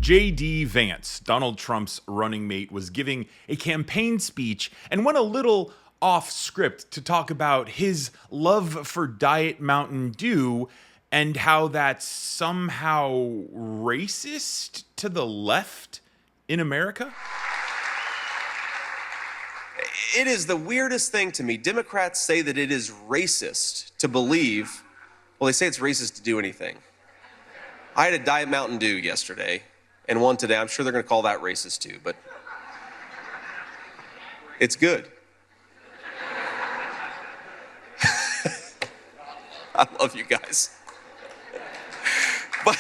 JD Vance, Donald Trump's running mate, was giving a campaign speech and went a little off script to talk about his love for Diet Mountain Dew and how that's somehow racist to the left in America. It is the weirdest thing to me. Democrats say that it is racist to believe, well, they say it's racist to do anything. I had a Diet Mountain Dew yesterday and one today. I'm sure they're going to call that racist too, but it's good. I love you guys. But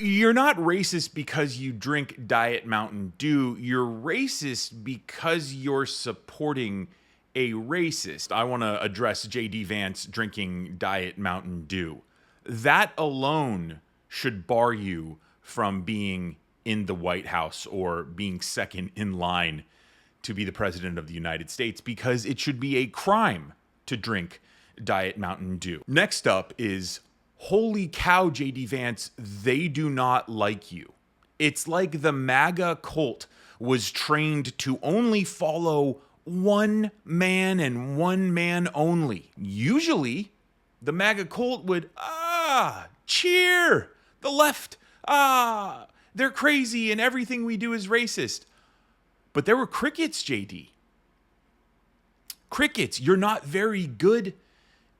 You're not racist because you drink Diet Mountain Dew. You're racist because you're supporting a racist. I want to address JD Vance drinking Diet Mountain Dew. That alone should bar you from being in the White House or being second in line to be the president of the United States, because it should be a crime to drink Diet Mountain Dew. Next up is, holy cow, JD Vance, they do not like you. It's like the Maga cult was trained to only follow one man and one man only. Usually, the Maga cult would, cheer the left. They're crazy and everything we do is racist. But there were crickets, JD. Crickets. You're not very good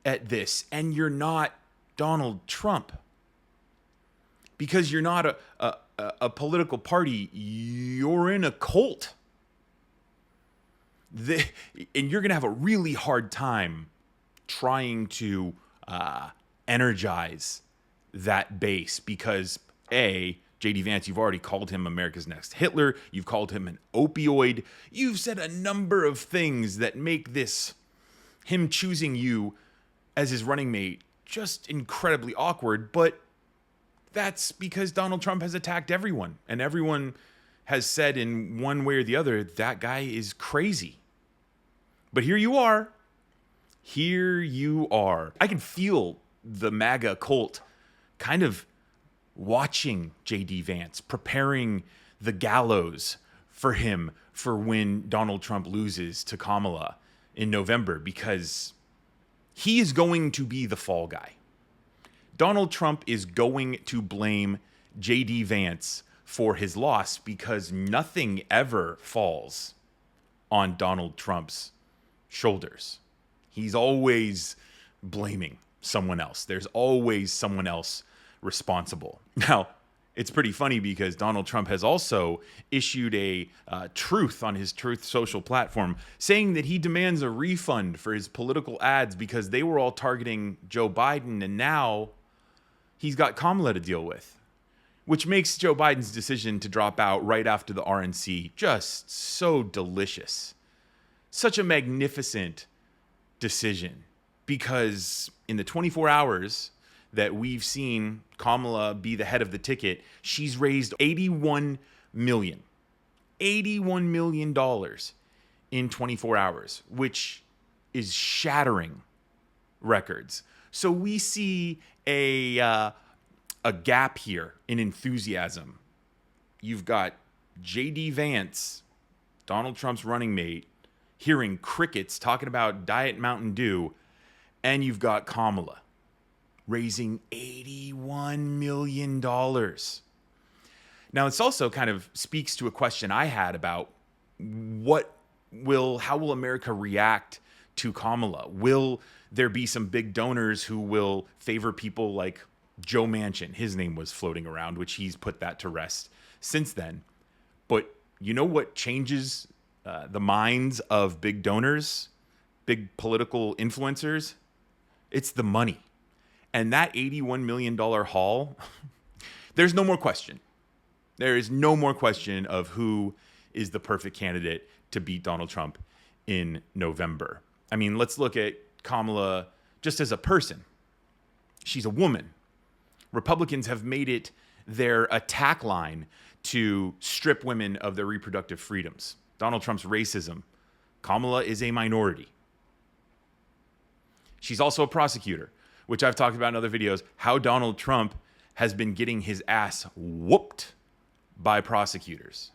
at this, and you're not Donald Trump, because you're not a political party. You're in a cult. And you're going to have a really hard time trying to energize that base because, A, JD Vance, you've already called him America's next Hitler. You've called him an opioid. You've said a number of things that make this, him choosing you as his running mate, just incredibly awkward. But that's because Donald Trump has attacked everyone, and everyone has said in one way or the other, that guy is crazy. But here you are. Here you are. I can feel the MAGA cult kind of watching JD Vance, preparing the gallows for him for when Donald Trump loses to Kamala in November, because he is going to be the fall guy. Donald Trump is going to blame JD Vance for his loss because nothing ever falls on Donald Trump's shoulders. He's always blaming someone else. There's always someone else responsible. Now, it's pretty funny because Donald Trump has also issued a truth on his Truth Social platform saying that he demands a refund for his political ads because they were all targeting Joe Biden, and now he's got Kamala to deal with, which makes Joe Biden's decision to drop out right after the RNC just so delicious. Such a magnificent decision, because in the 24 hours that we've seen Kamala be the head of the ticket, she's raised $81 million in 24 hours, which is shattering records. So we see a gap here in enthusiasm. You've got JD Vance, Donald Trump's running mate, hearing crickets talking about Diet Mountain Dew, and you've got Kamala raising $81 million. Now, this also kind of speaks to a question I had about how will America react to Kamala? Will there be some big donors who will favor people like Joe Manchin? His name was floating around, which he's put that to rest since then. But you know what changes the minds of big donors, big political influencers? It's the money. And that $81 million haul, there's no more question. There is no more question of who is the perfect candidate to beat Donald Trump in November. I mean, let's look at Kamala just as a person. She's a woman. Republicans have made it their attack line to strip women of their reproductive freedoms. Donald Trump's racism. Kamala is a minority. She's also a prosecutor, which I've talked about in other videos, how Donald Trump has been getting his ass whooped by prosecutors.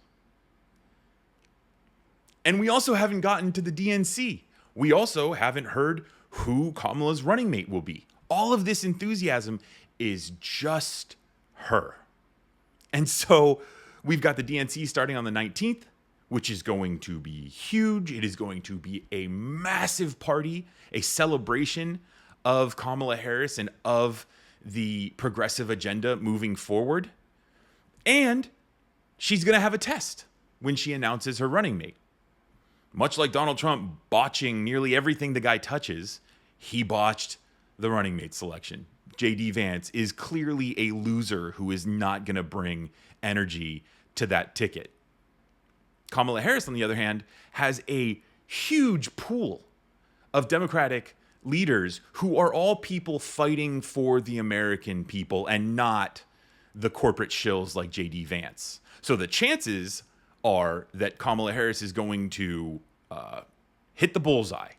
And we also haven't gotten to the DNC. We also haven't heard who Kamala's running mate will be. All of this enthusiasm is just her. And so we've got the DNC starting on the 19th, which is going to be huge. It is going to be a massive party, a celebration of Kamala Harris and of the progressive agenda moving forward. And she's going to have a test when she announces her running mate. Much like Donald Trump botching nearly everything the guy touches, he botched the running mate selection. JD Vance is clearly a loser who is not going to bring energy to that ticket. Kamala Harris, on the other hand, has a huge pool of Democratic leaders who are all people fighting for the American people and not the corporate shills like JD Vance. So the chances are that Kamala Harris is going to hit the bullseye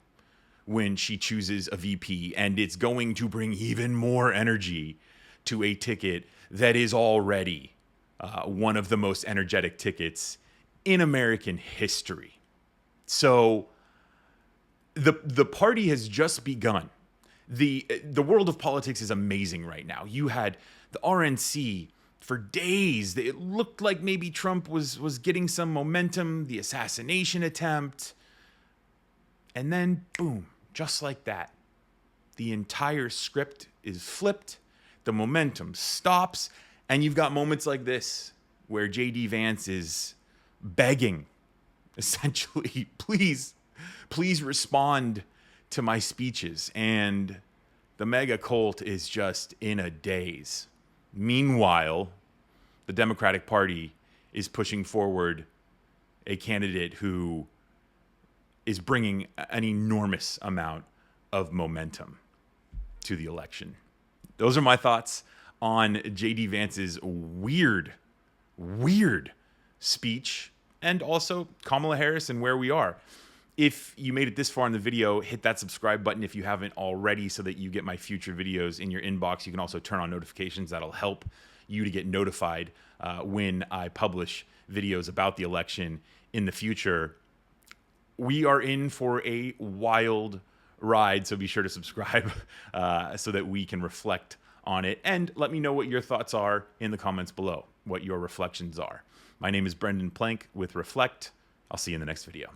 when she chooses a VP, and it's going to bring even more energy to a ticket that is already one of the most energetic tickets in American history. So the party has just begun. The world of politics is amazing right now. You had the RNC for days. It looked like maybe Trump was getting some momentum, the assassination attempt. And then, boom, just like that, the entire script is flipped, the momentum stops, and you've got moments like this where JD Vance is begging, essentially, please respond to my speeches. And the mega cult is just in a daze. Meanwhile, the Democratic Party is pushing forward a candidate who is bringing an enormous amount of momentum to the election. Those are my thoughts on JD Vance's weird speech, and also Kamala Harris and where we are. If you made it this far in the video, hit that subscribe button if you haven't already so that you get my future videos in your inbox. You can also turn on notifications. That'll help you to get notified when I publish videos about the election in the future. We are in for a wild ride, so be sure to subscribe so that we can reflect on it. And let me know what your thoughts are in the comments below, what your reflections are. My name is Brendan Plank with Reflect. I'll see you in the next video.